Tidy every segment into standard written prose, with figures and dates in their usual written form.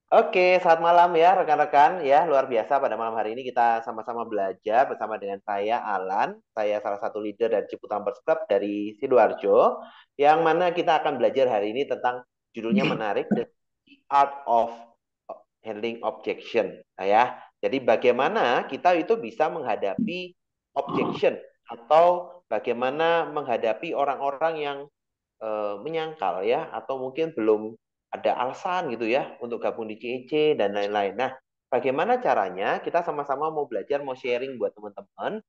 Oke, selamat malam ya rekan-rekan ya. Luar biasa pada malam hari ini kita sama-sama belajar bersama dengan saya Alan. Saya salah satu leader dari Ciputan Birds Club dari Sidoarjo. Yang mana kita akan belajar hari ini tentang judulnya menarik, The Art of Handling Objection. Nah, ya. Jadi bagaimana kita itu bisa menghadapi objection atau bagaimana menghadapi orang-orang yang menyangkal ya atau mungkin belum ada alasan gitu ya untuk gabung di CEC dan lain-lain. Nah, bagaimana caranya kita sama-sama mau belajar, mau sharing buat teman-teman.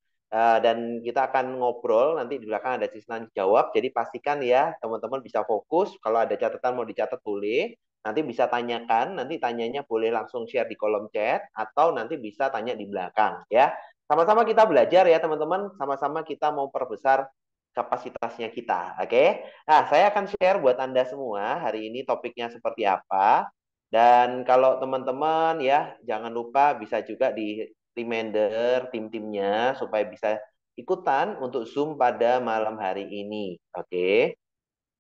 Dan kita akan ngobrol nanti di belakang ada sesi tanya jawab. Jadi pastikan ya teman-teman bisa fokus. Kalau ada catatan mau dicatat boleh. Nanti bisa tanyakan. Nanti tanyanya boleh langsung share di kolom chat atau nanti bisa tanya di belakang ya. Sama-sama kita belajar ya teman-teman. Sama-sama kita mau perbesar kapasitasnya kita. Oke. Nah, saya akan share buat Anda semua hari ini topiknya seperti apa. Dan kalau teman-teman ya, jangan lupa bisa juga di reminder tim-timnya supaya bisa ikutan untuk Zoom pada malam hari ini. Oke.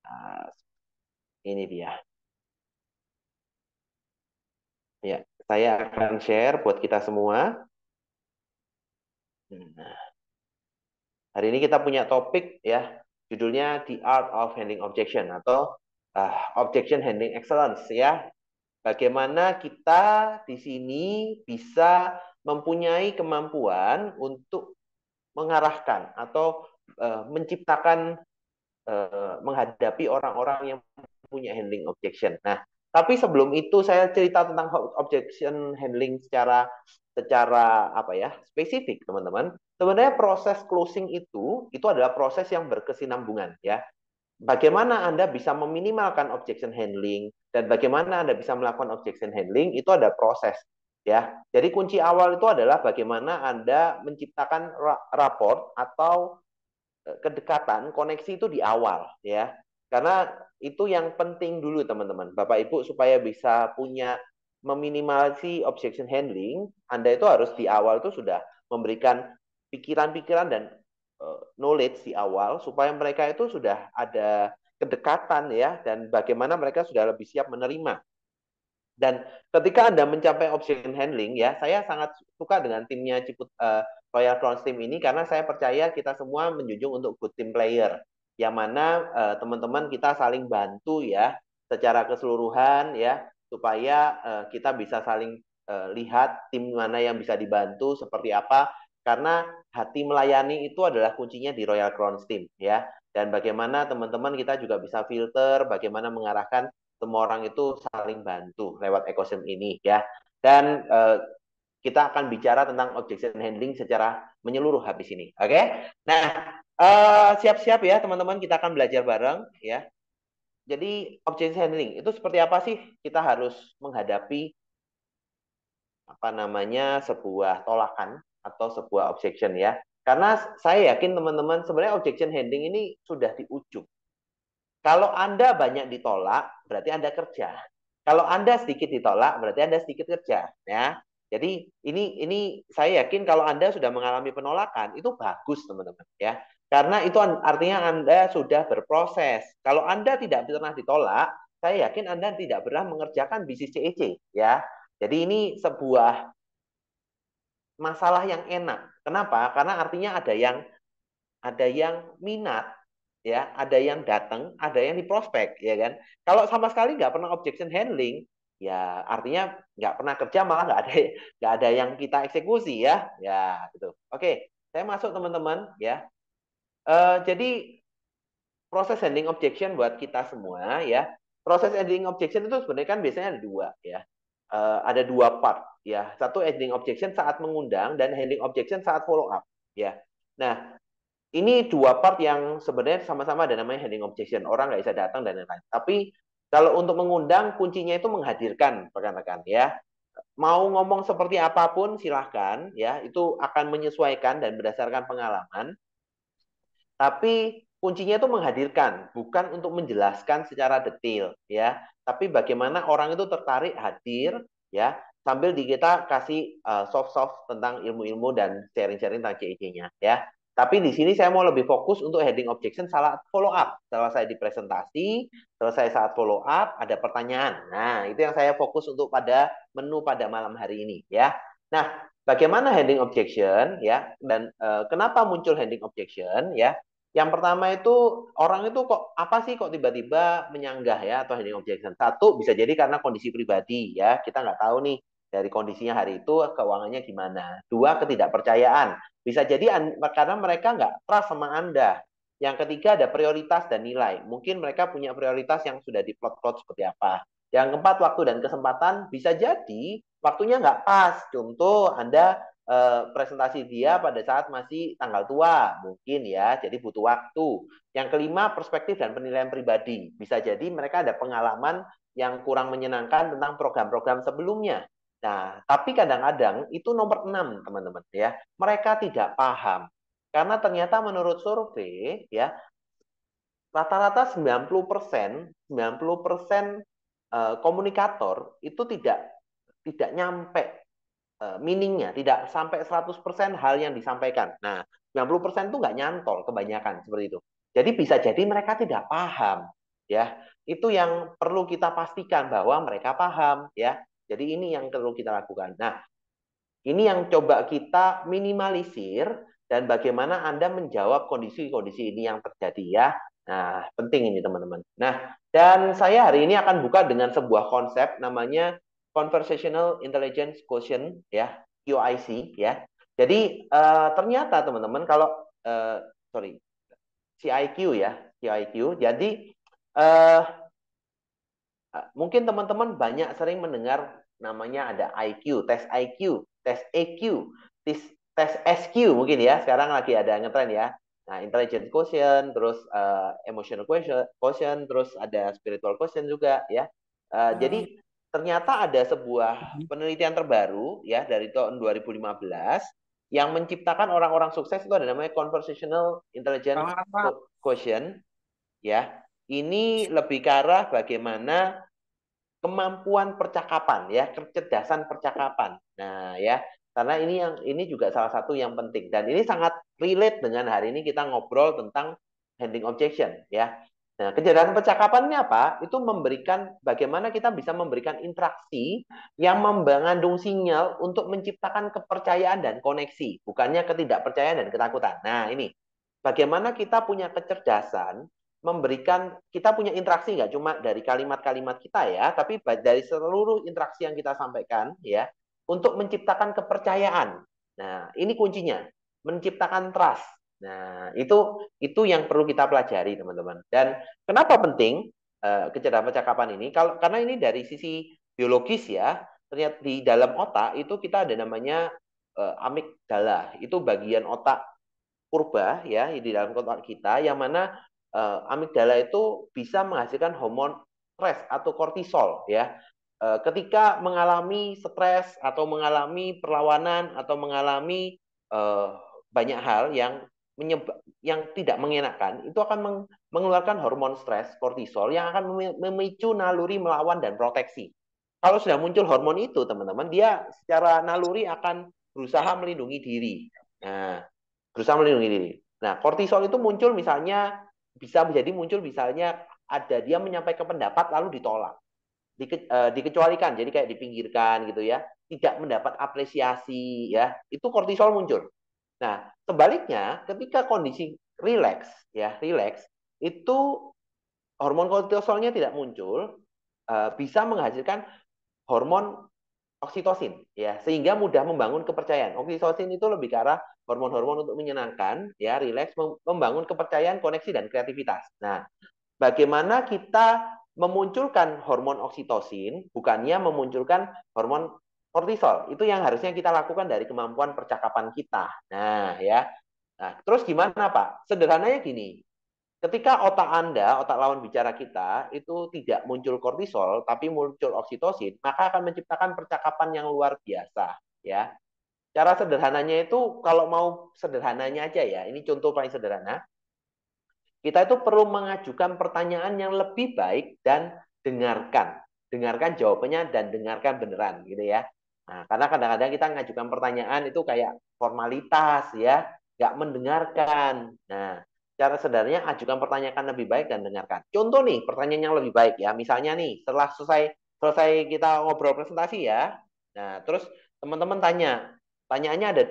Nah, ini dia. Ya, saya akan share buat kita semua. Nah, hari ini kita punya topik ya, judulnya The Art of Handling Objection atau Objection Handling Excellence ya. Bagaimana kita di sini bisa mempunyai kemampuan untuk mengarahkan atau menciptakan menghadapi orang-orang yang punya handling objection. Nah, tapi sebelum itu saya cerita tentang objection handling secara apa ya spesifik teman-teman. Sebenarnya proses closing itu adalah proses yang berkesinambungan ya. Bagaimana Anda bisa meminimalkan objection handling dan bagaimana Anda bisa melakukan objection handling itu ada proses ya. Jadi kunci awal itu adalah bagaimana Anda menciptakan rapport atau kedekatan, koneksi itu di awal ya. Karena itu yang penting dulu teman-teman. Bapak Ibu supaya bisa punya meminimalisasi objection handling, Anda itu harus di awal itu sudah memberikan pikiran-pikiran dan knowledge di awal supaya mereka itu sudah ada kedekatan ya dan bagaimana mereka sudah lebih siap menerima. Dan ketika Anda mencapai objection handling ya, saya sangat suka dengan timnya Royal Crowns Team ini karena saya percaya kita semua menjunjung untuk good team player. Yang mana teman-teman kita saling bantu ya secara keseluruhan ya supaya kita bisa saling lihat tim mana yang bisa dibantu seperti apa karena hati melayani itu adalah kuncinya di Royal Crowns Team ya. Dan bagaimana teman-teman kita juga bisa filter, bagaimana mengarahkan semua orang itu saling bantu lewat ekosistem ini ya. Dan kita akan bicara tentang objection handling secara menyeluruh habis ini. Oke? Okay? Nah, siap-siap ya teman-teman, kita akan belajar bareng ya. Jadi objection handling itu seperti apa sih? Kita harus menghadapi apa namanya sebuah tolakan atau sebuah objection ya. Karena saya yakin teman-teman sebenarnya objection handling ini sudah di ujung. Kalau Anda banyak ditolak, berarti Anda kerja. Kalau Anda sedikit ditolak, berarti Anda sedikit kerja, ya. Jadi ini saya yakin kalau Anda sudah mengalami penolakan itu bagus, teman-teman, ya. Karena itu artinya Anda sudah berproses. Kalau Anda tidak pernah ditolak, saya yakin Anda tidak pernah mengerjakan bisnis CEC, ya. Jadi ini sebuah masalah yang enak. Kenapa? Karena artinya ada yang minat ya, ada yang datang, ada yang diprospek, ya kan? Kalau sama sekali nggak pernah objection handling, ya artinya nggak pernah kerja malah nggak ada yang kita eksekusi ya, ya gitu. Oke, saya masuk teman-teman ya. Jadi proses handling objection buat kita semua ya. Proses handling objection itu sebenarnya kan biasanya ada dua ya. Ada dua part ya. Satu handling objection saat mengundang dan handling objection saat follow up ya. Nah, ini dua part yang sebenarnya sama-sama ada namanya handling objection. Orang nggak bisa datang dan lain-lain. Tapi kalau untuk mengundang, kuncinya itu menghadirkan rekan-rekan ya. Mau ngomong seperti apapun silahkan ya. Itu akan menyesuaikan dan berdasarkan pengalaman. Tapi kuncinya itu menghadirkan, bukan untuk menjelaskan secara detail ya. Tapi bagaimana orang itu tertarik hadir ya sambil di kita kasih soft-soft tentang ilmu-ilmu dan sharing-sharing tentang CIC-nya ya. Tapi di sini saya mau lebih fokus untuk heading objection saat follow up. Selesai di presentasi, selesai saat follow up, ada pertanyaan. Nah, itu yang saya fokus untuk pada menu pada malam hari ini ya. Nah, bagaimana heading objection ya dan kenapa muncul heading objection ya? Yang pertama itu orang itu kok apa sih kok tiba-tiba menyanggah ya atau heading objection. Satu bisa jadi karena kondisi pribadi ya, kita nggak tahu nih dari kondisinya hari itu keuangannya gimana. Dua, ketidakpercayaan. Bisa jadi karena mereka nggak trust sama Anda. Yang ketiga ada prioritas dan nilai. Mungkin mereka punya prioritas yang sudah diplot-plot seperti apa. Yang keempat waktu dan kesempatan. Bisa jadi waktunya nggak pas. Contoh Anda presentasi dia pada saat masih tanggal tua. Mungkin ya, jadi butuh waktu. Yang kelima perspektif dan penilaian pribadi. Bisa jadi mereka ada pengalaman yang kurang menyenangkan tentang program-program sebelumnya. Nah, tapi kadang-kadang itu nomor 6, teman-teman ya. Mereka tidak paham. Karena ternyata menurut survei ya, rata-rata 90% komunikator itu tidak nyampe meaningnya, tidak sampai 100% hal yang disampaikan. Nah, 90% itu nggak nyantol kebanyakan seperti itu. Jadi bisa jadi mereka tidak paham ya. Itu yang perlu kita pastikan bahwa mereka paham ya. Jadi ini yang perlu kita lakukan. Nah, ini yang coba kita minimalisir dan bagaimana Anda menjawab kondisi-kondisi ini yang terjadi ya. Nah, penting ini teman-teman. Nah, dan saya hari ini akan buka dengan sebuah konsep namanya Conversational Intelligence Quotient ya, QIC ya. Jadi ternyata teman-teman kalau sorry, CIQ ya, CIQ. Jadi eh, mungkin teman-teman banyak sering mendengar namanya ada IQ, tes IQ, tes EQ, tes SQ mungkin ya. Sekarang lagi ada ngetren ya. Nah, intelligence quotient, terus emotional quotient, terus ada spiritual quotient juga ya. Jadi ternyata ada sebuah penelitian terbaru ya dari tahun 2015 yang menciptakan orang-orang sukses itu ada namanya conversational intelligence quotient ya. Ini lebih ke arah bagaimana kemampuan percakapan ya, kecerdasan percakapan. Nah, ya, karena ini juga salah satu yang penting dan ini sangat relate dengan hari ini kita ngobrol tentang handling objection ya. Nah, kecerdasan percakapan ini apa? Itu memberikan bagaimana kita bisa memberikan interaksi yang mengandung sinyal untuk menciptakan kepercayaan dan koneksi, bukannya ketidakpercayaan dan ketakutan. Nah, ini bagaimana kita punya kecerdasan memberikan kita punya interaksi nggak cuma dari kalimat-kalimat kita ya, tapi dari seluruh interaksi yang kita sampaikan ya, untuk menciptakan kepercayaan. Nah, ini kuncinya, menciptakan trust. Nah, itu yang perlu kita pelajari teman-teman. Dan kenapa penting kecerdasan percakapan ini? Karena ini dari sisi biologis ya, ternyata di dalam otak itu kita ada namanya amigdala. Itu bagian otak purba ya di dalam otak kita yang mana amigdala itu bisa menghasilkan hormon stres atau kortisol ya. Ketika mengalami stres atau mengalami perlawanan atau mengalami uh, banyak hal yang tidak mengenakan, itu akan mengeluarkan hormon stres kortisol yang akan memicu naluri melawan dan proteksi. Kalau sudah muncul hormon itu, teman-teman, dia secara naluri akan berusaha melindungi diri. Nah, berusaha melindungi diri. Nah, kortisol itu muncul misalnya bisa menjadi muncul misalnya ada dia menyampaikan pendapat lalu ditolak, dikecualikan, jadi kayak dipinggirkan gitu ya, tidak mendapat apresiasi ya, itu kortisol muncul. Nah, sebaliknya ketika kondisi rileks ya, rileks itu hormon kortisolnya tidak muncul, bisa menghasilkan hormon oksitosin ya sehingga mudah membangun kepercayaan. Oksitosin itu lebih ke arah hormon-hormon untuk menyenangkan ya, rileks, membangun kepercayaan, koneksi dan kreativitas. Nah, bagaimana kita memunculkan hormon oksitosin bukannya memunculkan hormon kortisol. Itu yang harusnya kita lakukan dari kemampuan percakapan kita. Nah, ya. Nah, terus gimana, Pak? Sederhananya gini, ketika otak Anda, otak lawan bicara kita, itu tidak muncul kortisol, tapi muncul oksitosin, maka akan menciptakan percakapan yang luar biasa. Ya, cara sederhananya itu, kalau mau sederhananya aja ya, ini contoh paling sederhana, kita itu perlu mengajukan pertanyaan yang lebih baik dan dengarkan. Dengarkan jawabannya dan dengarkan beneran gitu ya. Nah, karena kadang-kadang kita mengajukan pertanyaan itu kayak formalitas ya. nggak mendengarkan. Nah, cara sebenarnya ajukan pertanyaan yang lebih baik dan dengarkan. Contoh nih, pertanyaan yang lebih baik ya. Misalnya nih, setelah selesai selesai kita ngobrol presentasi ya. Nah, terus teman-teman tanyaannya ada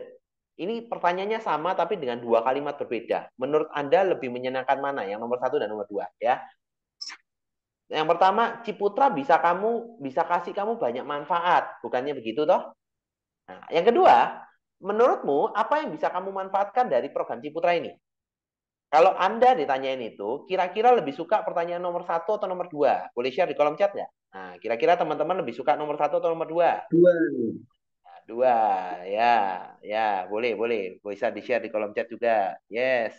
ini pertanyaannya sama tapi dengan dua kalimat berbeda. Menurut Anda lebih menyenangkan mana? Yang nomor satu dan nomor dua ya. Yang pertama, Ciputra bisa kasih kamu banyak manfaat, bukannya begitu toh? Nah, yang kedua, menurutmu apa yang bisa kamu manfaatkan dari program Ciputra ini? Kalau Anda ditanyain itu, kira-kira lebih suka pertanyaan nomor satu atau nomor dua? Boleh share di kolom chat ya? Nah, kira-kira teman-teman lebih suka nomor satu atau nomor dua? Dua. Nah, dua, ya, ya, boleh, boleh. Bisa di-share di kolom chat juga. Yes.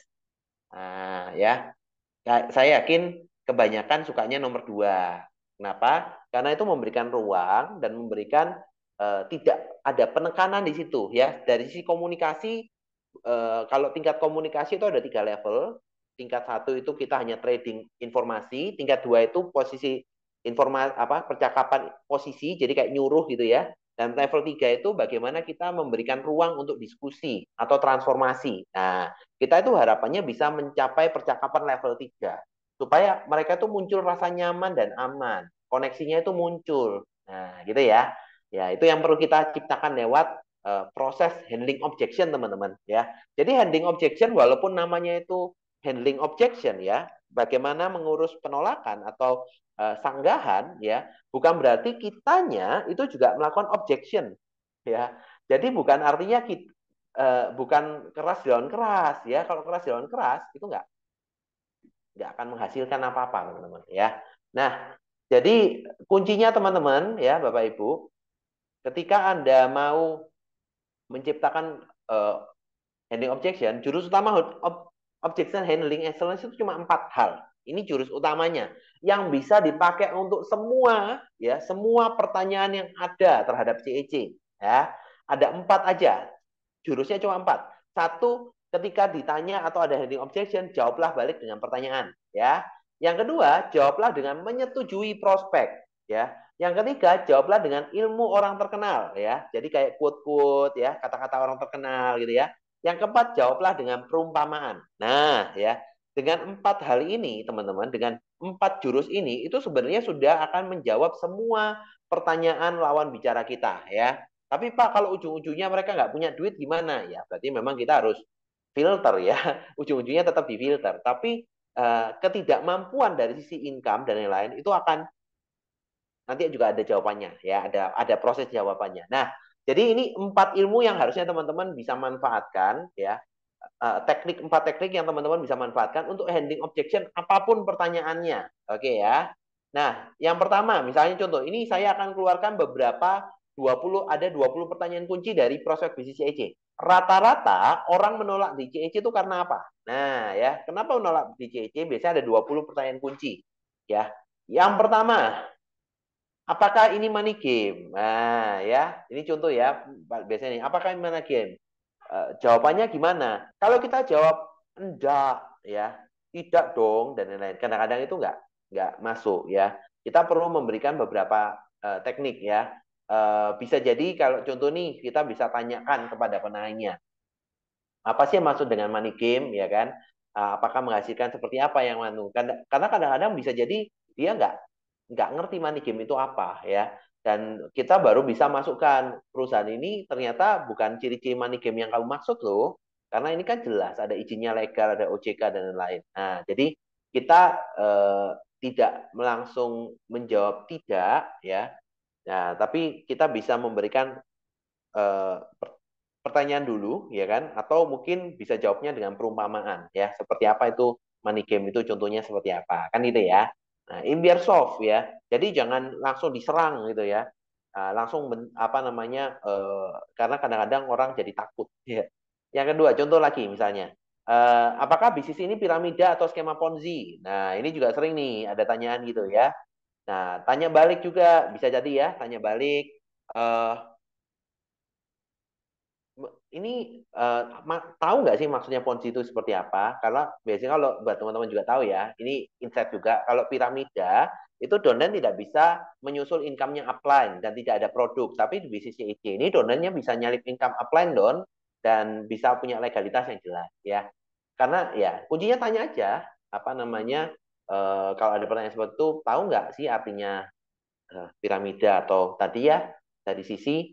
Nah, ya. Saya yakin kebanyakan sukanya nomor dua. Kenapa? Karena itu memberikan ruang dan memberikan tidak ada penekanan di situ ya. Dari sisi komunikasi, kalau tingkat komunikasi itu ada tiga level. Tingkat satu itu kita hanya trading informasi. Tingkat dua itu posisi informasi apa percakapan posisi, jadi kayak nyuruh gitu ya. Dan level 3 itu bagaimana kita memberikan ruang untuk diskusi atau transformasi. Nah, kita itu harapannya bisa mencapai percakapan level 3 supaya mereka itu muncul rasa nyaman dan aman. Koneksinya itu muncul. Nah, gitu ya. Ya, itu yang perlu kita ciptakan lewat proses handling objection, teman-teman, ya. Jadi handling objection walaupun namanya itu handling objection ya, bagaimana mengurus penolakan atau sanggahan ya, bukan berarti kitanya itu juga melakukan objection ya. Jadi bukan artinya kita bukan keras lawan keras ya. Kalau keras lawan keras itu nggak akan menghasilkan apa-apa teman-teman ya. Nah, jadi kuncinya teman-teman ya Bapak Ibu, ketika Anda mau menciptakan handling objection, jurus utama objection handling excellence itu cuma 4 hal. Ini jurus utamanya yang bisa dipakai untuk semua ya, semua pertanyaan yang ada terhadap CEC ya. Ada 4 aja. Jurusnya cuma 4. Satu, ketika ditanya atau ada handling objection, jawablah balik dengan pertanyaan ya. Yang kedua, jawablah dengan menyetujui prospek ya. Yang ketiga, jawablah dengan ilmu orang terkenal ya. Jadi kayak quote-quote ya, kata-kata orang terkenal gitu ya. Yang keempat, jawablah dengan perumpamaan. Nah, ya, dengan 4 hal ini, teman-teman, dengan 4 jurus ini, itu sebenarnya sudah akan menjawab semua pertanyaan lawan bicara kita, ya. Tapi Pak, kalau ujung-ujungnya mereka nggak punya duit gimana? Ya, berarti memang kita harus filter ya. Ujung-ujungnya tetap difilter. Tapi ketidakmampuan dari sisi income dan lain-lain itu akan nanti juga ada jawabannya ya, ada proses jawabannya. Nah, jadi ini 4 ilmu yang harusnya teman-teman bisa manfaatkan ya. Teknik 4 teknik yang teman-teman bisa manfaatkan untuk handling objection apapun pertanyaannya. Oke ya. Nah, yang pertama misalnya contoh ini saya akan keluarkan beberapa 20 pertanyaan kunci dari prospek bisnis CEC. Rata-rata orang menolak di CEC itu karena apa? Nah, ya, kenapa menolak di CEC? Biasanya ada 20 pertanyaan kunci, ya. Yang pertama, apakah ini money game? Nah, ya, ini contoh ya. Biasanya nih, apakah ini money game? Jawabannya gimana? Kalau kita jawab enggak, ya, tidak dong dan lain-lain. Kadang-kadang itu enggak masuk ya. Kita perlu memberikan beberapa teknik ya. Bisa jadi kalau contoh nih kita bisa tanyakan kepada penanya, apa sih yang maksud dengan money game ya kan? Apakah menghasilkan seperti apa yang manu? Karena kadang-kadang bisa jadi dia nggak ngerti money game itu apa ya. Dan kita baru bisa masukkan perusahaan ini ternyata bukan ciri-ciri money game yang kamu maksud loh. Karena ini kan jelas ada izinnya legal, ada OJK dan lain-lain. Nah, jadi kita tidak langsung menjawab tidak ya. Nah, tapi kita bisa memberikan eh, pertanyaan dulu ya kan, atau mungkin bisa jawabnya dengan perumpamaan ya, seperti apa itu money game itu contohnya seperti apa kan gitu ya. Nah, ini biar soft ya, jadi jangan langsung diserang gitu ya. Langsung apa namanya karena kadang-kadang orang jadi takut ya. Yang kedua contoh lagi misalnya, apakah bisnis ini piramida atau skema Ponzi? Nah, ini juga sering nih ada tanyaan gitu ya. Nah, tanya balik juga bisa jadi ya, tanya balik, eh, ini tahu nggak sih maksudnya Ponzi itu seperti apa? Karena biasanya kalau buat teman-teman juga tahu ya, ini insight juga. Kalau piramida itu donen tidak bisa menyusul income-nya upline dan tidak ada produk. Tapi di bisnis CIC ini donennya bisa nyalip income upline don dan bisa punya legalitas yang jelas ya. Karena ya kuncinya tanya aja apa namanya kalau ada pertanyaan seperti itu tahu nggak sih artinya piramida atau tadi ya dari sisi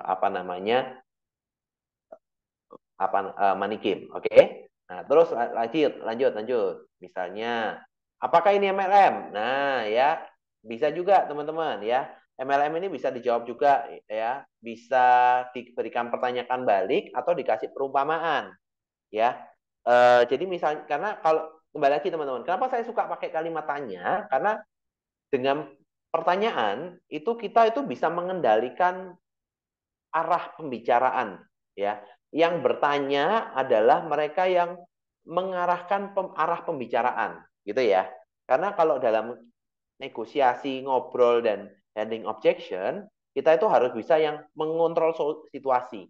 apa namanya apa money game, oke? Nah, terus lanjut. Misalnya, apakah ini MLM? Nah, ya bisa juga teman-teman ya. MLM ini bisa dijawab juga ya, bisa diberikan pertanyaan balik atau dikasih perumpamaan ya. Jadi misalnya karena kalau kembali lagi teman-teman, kenapa saya suka pakai kalimat tanya? Karena dengan pertanyaan itu kita itu bisa mengendalikan arah pembicaraan ya. Yang bertanya adalah mereka yang mengarahkan arah pembicaraan gitu ya. Karena kalau dalam negosiasi, ngobrol dan handling objection, kita itu harus bisa yang mengontrol situasi.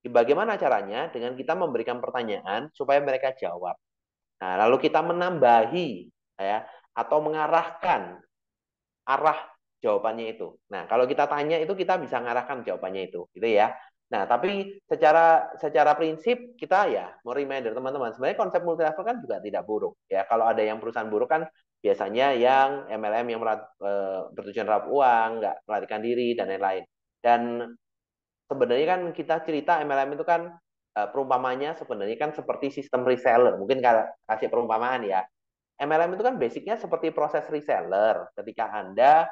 Bagaimana caranya? Dengan kita memberikan pertanyaan supaya mereka jawab. Nah, lalu kita menambahi ya atau mengarahkan arah jawabannya itu. Nah, kalau kita tanya itu kita bisa mengarahkan jawabannya itu, gitu ya. Nah, tapi secara prinsip kita ya mau reminder teman-teman, sebenarnya konsep multi level kan juga tidak buruk ya. Kalau ada yang perusahaan buruk kan biasanya yang MLM yang bertujuan raup uang, nggak melarikan diri dan lain-lain. Dan sebenarnya kan kita cerita MLM itu kan perumpamanya sebenarnya kan seperti sistem reseller. Mungkin kalau kasih perumpamaan ya. MLM itu kan basicnya seperti proses reseller. Ketika Anda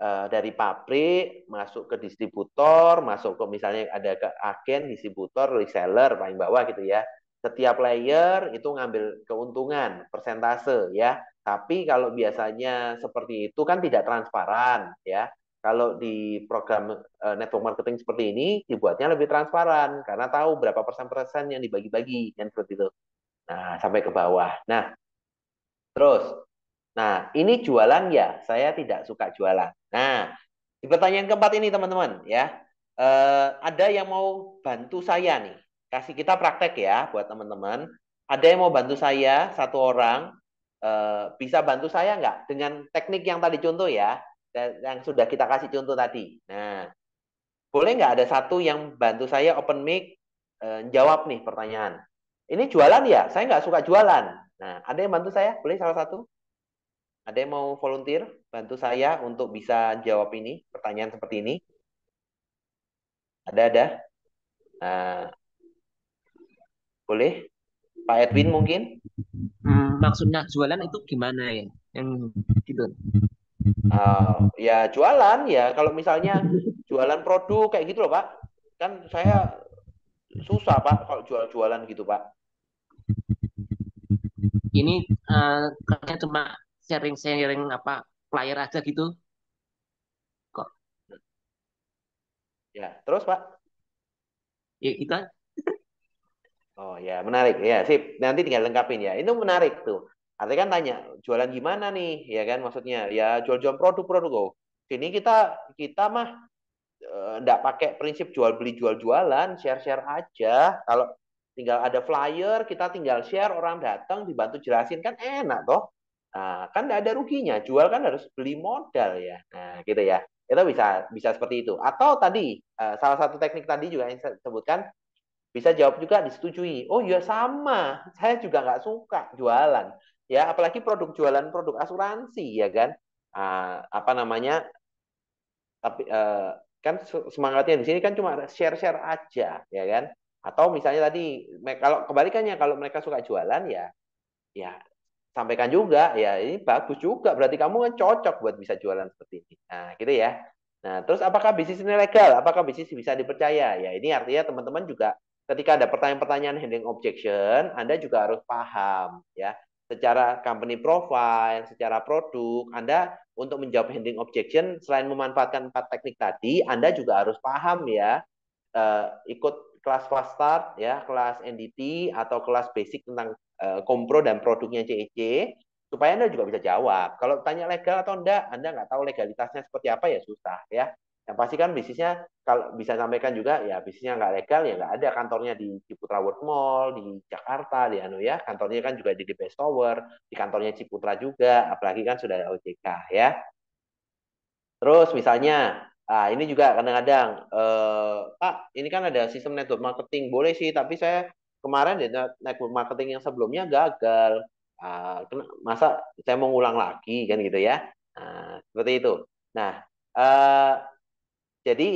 dari pabrik masuk ke distributor, masuk ke misalnya ada ke agen, distributor, reseller paling bawah gitu ya. Setiap layer itu ngambil keuntungan, persentase ya. Tapi kalau biasanya seperti itu kan tidak transparan ya. Kalau di program network marketing seperti ini dibuatnya lebih transparan karena tahu berapa persen-persen yang dibagi-bagi dan seperti itu. Nah, sampai ke bawah. Terus Nah, ini jualan ya, saya tidak suka jualan. Nah, di pertanyaan keempat ini teman-teman ya, ada yang mau bantu saya nih, kasih kita praktek ya buat teman-teman. Ada yang mau bantu saya satu orang, bisa bantu saya nggak dengan teknik yang tadi contoh ya, yang sudah kita kasih contoh tadi. Nah, boleh nggak ada satu yang bantu saya open mic, jawab nih pertanyaan. Ini jualan ya, saya nggak suka jualan. Nah, ada yang bantu saya? Boleh salah satu? Ada yang mau volunteer bantu saya untuk bisa jawab ini pertanyaan seperti ini? Ada. Nah, boleh. Pak Edwin mungkin? Maksudnya jualan itu gimana ya? Yang gitu. Ya jualan ya. Kalau misalnya jualan produk kayak gitu loh Pak. Kan saya susah Pak kalau jualan gitu Pak. Ini kayaknya cuma sharing-sharing apa flyer aja gitu kok. Ya, terus Pak. Ya kita Oh ya, menarik ya, sip. Nanti tinggal lengkapin ya. Itu menarik tuh. Artinya kan tanya, jualan gimana nih? Ya kan maksudnya ya jual-jual produk-produk. Oh. Sini kita kita mah nggak pakai prinsip jual beli jual jualan, share share aja. Kalau tinggal ada flyer, kita tinggal share, orang datang dibantu jelasin kan enak toh. Nah, kan nggak ada ruginya. Jual kan harus beli modal ya. Nah, gitu ya. Itu bisa bisa seperti itu. Atau tadi salah satu teknik tadi juga yang saya sebutkan bisa jawab juga disetujui. Oh ya sama, saya juga nggak suka jualan. Ya, apalagi produk jualan produk asuransi ya kan. Apa namanya tapi kan semangatnya di sini kan cuma share-share aja ya kan atau misalnya tadi kalau kebalikannya kalau mereka suka jualan ya ya sampaikan juga ya ini bagus juga berarti kamu kan cocok buat bisa jualan seperti ini nah gitu ya nah terus apakah bisnis ini legal apakah bisnis bisa dipercaya ya ini artinya teman-teman juga ketika ada pertanyaan-pertanyaan handling objection Anda juga harus paham ya secara company profile secara produk Anda untuk menjawab handling objection selain memanfaatkan empat teknik tadi Anda juga harus paham ya ikut kelas fast start ya, kelas NDT atau kelas basic tentang kompro dan produknya CEC supaya Anda juga bisa jawab. Kalau tanya legal atau enggak, Anda nggak tahu legalitasnya seperti apa ya susah ya. Yang pasti kan bisnisnya kalau bisa sampaikan juga ya bisnisnya nggak legal ya nggak ada kantornya di Ciputra World Mall di Jakarta di anu ya kantornya kan juga di Best Tower di kantornya Ciputra juga apalagi kan sudah ada OJK ya. Terus misalnya Ini juga kadang-kadang, Pak, ini kan ada sistem network marketing, boleh sih, tapi saya kemarin di network marketing yang sebelumnya gagal. Masa saya mau ngulang lagi kan gitu ya? Seperti itu. Nah, eh, jadi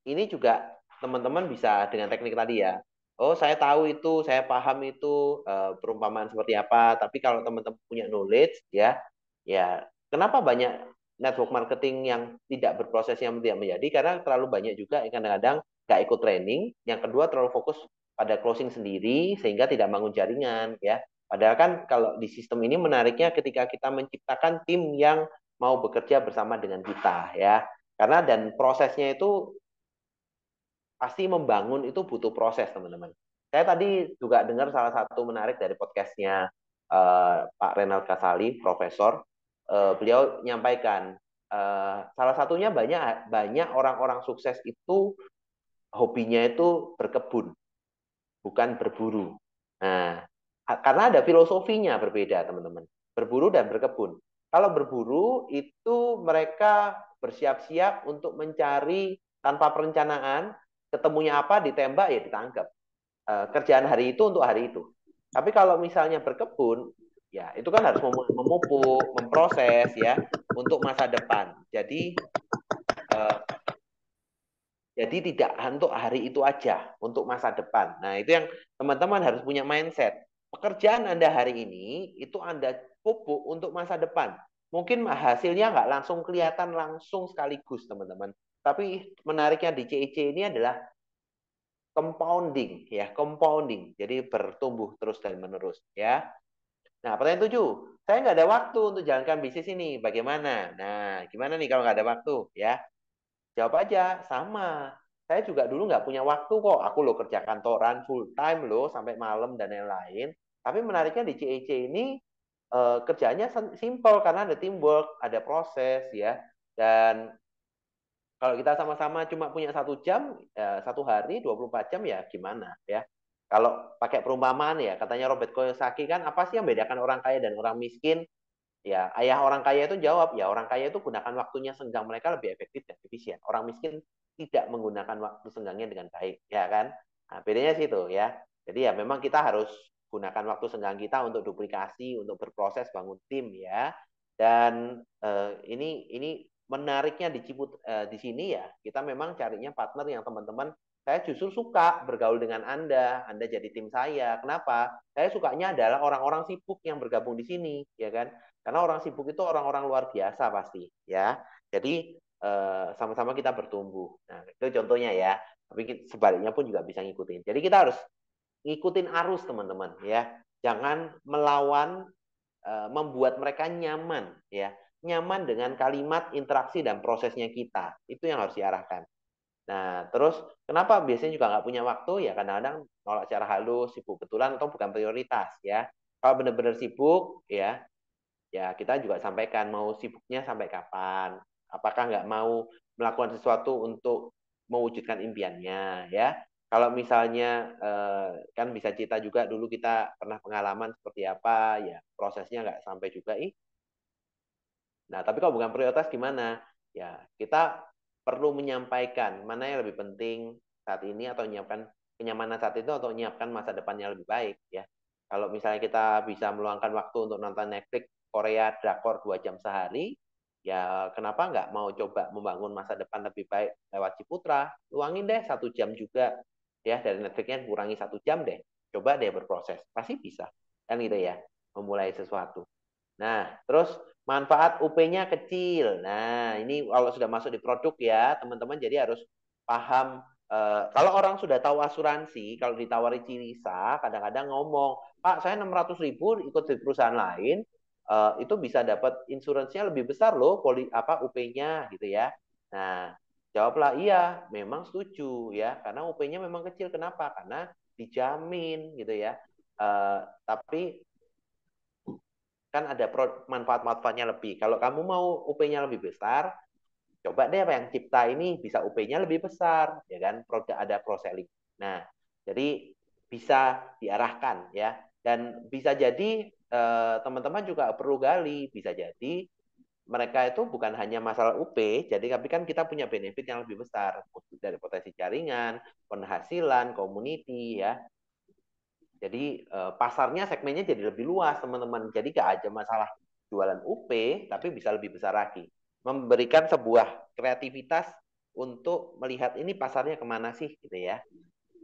ini juga teman-teman bisa dengan teknik tadi ya. Oh, saya tahu itu, saya paham itu perumpamaan seperti apa. Tapi kalau teman-teman punya knowledge ya, ya kenapa banyak network marketing yang tidak berproses yang tidak menjadi? Karena terlalu banyak juga yang kadang-kadang nggak ikut training. Yang kedua terlalu fokus pada closing sendiri sehingga tidak bangun jaringan ya. Padahal kan kalau di sistem ini menariknya ketika kita menciptakan tim yang mau bekerja bersama dengan kita ya. Karena dan prosesnya itu pasti membangun itu butuh proses, teman-teman. Saya tadi juga dengar salah satu menarik dari podcastnya Pak Renald Kasali, Profesor. Beliau menyampaikan salah satunya banyak banyak orang-orang sukses itu hobinya itu berkebun, bukan berburu. Nah, karena ada filosofinya berbeda, teman-teman. Berburu dan berkebun. Kalau berburu itu mereka bersiap-siap untuk mencari tanpa perencanaan, ketemunya apa, ditembak ya ditangkap. Kerjaan hari itu untuk hari itu. Tapi kalau misalnya berkebun, ya itu kan harus memupuk, memproses ya untuk masa depan. Eh, jadi tidak untuk hari itu aja, untuk masa depan. Nah, itu yang teman-teman harus punya mindset. Pekerjaan Anda hari ini, itu Anda pupuk untuk masa depan. Mungkin hasilnya nggak langsung kelihatan langsung sekaligus, teman-teman. Tapi menariknya di CEC ini adalah compounding, ya, compounding. Jadi bertumbuh terus dan menerus, ya. Nah, pertanyaan 7. Saya nggak ada waktu untuk jalankan bisnis ini. Bagaimana? Nah, gimana nih kalau nggak ada waktu, ya? Jawab aja, sama. Saya juga dulu nggak punya waktu kok. Aku loh kerja kantoran full time loh sampai malam dan lain-lain. Tapi menariknya di CEC ini kerjanya simple karena ada teamwork, ada proses ya. Dan kalau kita sama-sama cuma punya 1 jam, satu hari 24 jam ya gimana ya. Kalau pakai perumpamaan ya, katanya Robert Kiyosaki kan apa sih yang membedakan orang kaya dan orang miskin? Ya, ayah orang kaya itu jawab, ya orang kaya itu gunakan waktunya senggang mereka lebih efektif dan efisien. Orang miskin tidak menggunakan waktu senggangnya dengan baik, ya kan? Nah, bedanya situ ya. Jadi ya memang kita harus gunakan waktu senggang kita untuk duplikasi, untuk berproses bangun tim ya. Dan ini menariknya di sini ya, kita memang carinya partner yang teman-teman saya justru suka bergaul dengan Anda. Anda jadi tim saya. Kenapa? Saya sukanya adalah orang-orang sibuk yang bergabung di sini, ya kan? Karena orang sibuk itu orang-orang luar biasa pasti, ya. Jadi sama-sama kita bertumbuh. Nah, itu contohnya ya. Tapi sebaliknya pun juga bisa ngikutin. Jadi kita harus ngikutin arus, teman-teman, ya. Jangan melawan, membuat mereka nyaman, ya. Nyaman dengan kalimat, interaksi dan prosesnya kita. Itu yang harus diarahkan. Nah, terus kenapa biasanya juga nggak punya waktu? Ya kadang-kadang nolak secara halus, sibuk betulan atau bukan prioritas, ya. Kalau benar-benar sibuk, ya kita juga sampaikan mau sibuknya sampai kapan, apakah nggak mau melakukan sesuatu untuk mewujudkan impiannya ya. Kalau misalnya kan bisa cerita juga dulu kita pernah pengalaman seperti apa ya, prosesnya nggak sampai juga nah tapi kalau bukan prioritas gimana ya, kita perlu menyampaikan mana yang lebih penting saat ini atau menyiapkan kenyamanan saat itu atau menyiapkan masa depannya lebih baik ya. Kalau misalnya kita bisa meluangkan waktu untuk nonton Netflix Korea drakor 2 jam sehari, ya kenapa nggak mau coba membangun masa depan lebih baik lewat Ciputra? Luangin deh 1 jam juga ya dari Netflixnya, kurangi 1 jam deh. Coba deh berproses, pasti bisa kan gitu ya, memulai sesuatu. Nah, terus manfaat UP-nya kecil. Nah, ini kalau sudah masuk di produk ya, teman-teman jadi harus paham. Kalau orang sudah tahu asuransi, kalau ditawari Cirisa, kadang-kadang ngomong, Pak, saya 600.000 ikut di perusahaan lain, itu bisa dapat insuransinya lebih besar loh, UP-nya gitu ya. Nah, jawablah iya, memang setuju ya, karena UP-nya memang kecil. Kenapa? Karena dijamin gitu ya. Tapi kan ada manfaat-manfaatnya lebih. Kalau kamu mau UP-nya lebih besar, coba deh apa yang cipta ini bisa UP-nya lebih besar, ya kan? Produk ada cross selling. Nah, jadi bisa diarahkan ya. Dan bisa jadi teman-teman juga perlu gali, bisa jadi mereka itu bukan hanya masalah UP, jadi tapi kan kita punya benefit yang lebih besar dari potensi jaringan, penghasilan, community ya. Jadi pasarnya segmennya jadi lebih luas teman-teman. Jadi gak aja masalah jualan UP, tapi bisa lebih besar lagi. Memberikan sebuah kreativitas untuk melihat ini pasarnya kemana sih gitu ya.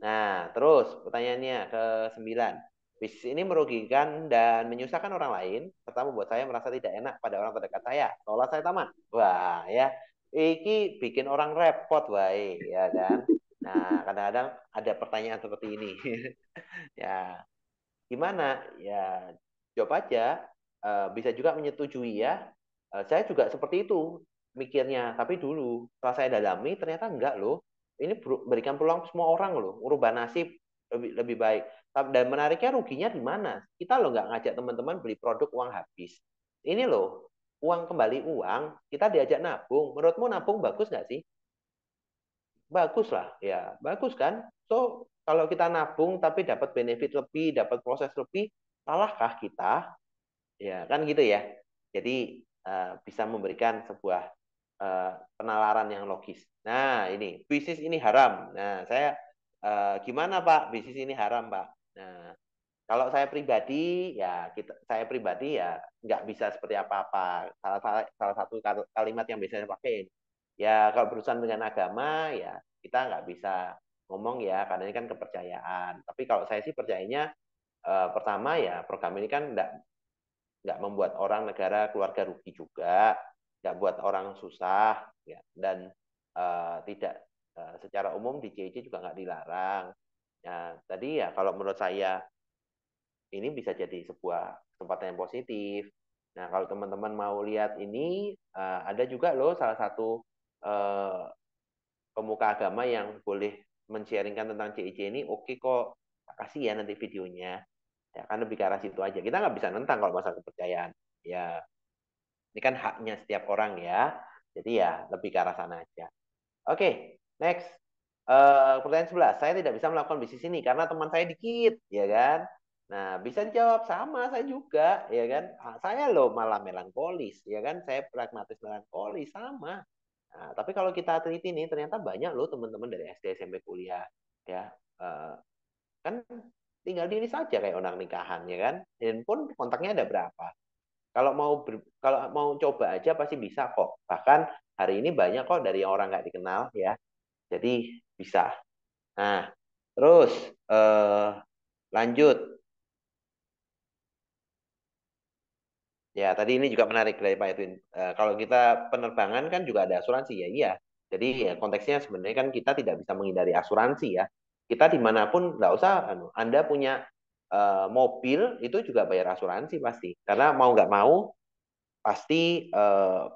Nah, terus pertanyaannya ke 9. Bisnis ini merugikan dan menyusahkan orang lain, serta membuat saya merasa tidak enak pada orang terdekat saya. Seolah saya tamat. Wah, ya. Iki bikin orang repot, baik, ya kan? Nah, kadang-kadang ada pertanyaan seperti ini. Ya, gimana? Ya, jawab aja. Bisa juga menyetujui ya. Saya juga seperti itu mikirnya, tapi dulu setelah saya dalami ternyata enggak loh. Ini berikan peluang semua orang loh, merubah nasib lebih baik. Dan menariknya ruginya di mana? Kita loh nggak ngajak teman-teman beli produk uang habis. Ini loh, uang kembali uang, kita diajak nabung. Menurutmu nabung bagus nggak sih? Bagus lah, ya bagus kan? So, kalau kita nabung tapi dapat benefit lebih, dapat proses lebih, salahkah kita? Ya kan gitu ya. Jadi bisa memberikan sebuah penalaran yang logis. Nah ini bisnis ini haram. Nah saya gimana Pak? Bisnis ini haram Pak. Nah kalau saya pribadi ya nggak bisa seperti apa-apa. Salah satu kalimat yang biasanya saya pakai, ya kalau berurusan dengan agama ya kita nggak bisa ngomong ya karena ini kan kepercayaan. Tapi kalau saya sih percayanya pertama ya program ini kan nggak membuat orang negara keluarga rugi juga, nggak buat orang susah, ya. Dan tidak secara umum di CIC juga nggak dilarang. Ya, tadi ya kalau menurut saya ini bisa jadi sebuah kesempatan yang positif. Nah, kalau teman-teman mau lihat ini, ada juga loh salah satu uh, pemuka agama yang boleh men-sharingkan tentang CIC ini. Oke kok, kasih ya nanti videonya. Ya kan lebih ke arah situ aja. Kita nggak bisa nentang kalau masalah kepercayaan. Ya, ini kan haknya setiap orang ya. Jadi ya lebih ke arah sana aja. Oke, next. Pertanyaan 11. Saya tidak bisa melakukan bisnis ini karena teman saya dikit, ya kan? Nah, bisa dijawab sama saya juga, ya kan? Saya loh malah melankolis, ya kan? Saya pragmatis melankolis sama. Nah, tapi kalau kita teliti nih, ternyata banyak loh teman-teman dari SD, SMP, kuliah, ya. Eh, kan tinggal diri saja kayak orang nikahan, ya kan? Dan pun kontaknya ada berapa? Kalau mau coba aja pasti bisa kok. Bahkan hari ini banyak kok dari orang nggak dikenal ya. Jadi bisa. Nah, terus eh, lanjut. Ya, tadi ini juga menarik dari Pak Edwin. Kalau kita penerbangan kan juga ada asuransi ya, iya. Jadi ya konteksnya sebenarnya kan kita tidak bisa menghindari asuransi ya. Kita dimanapun nggak usah, Anda punya mobil itu juga bayar asuransi pasti. Karena mau nggak mau pasti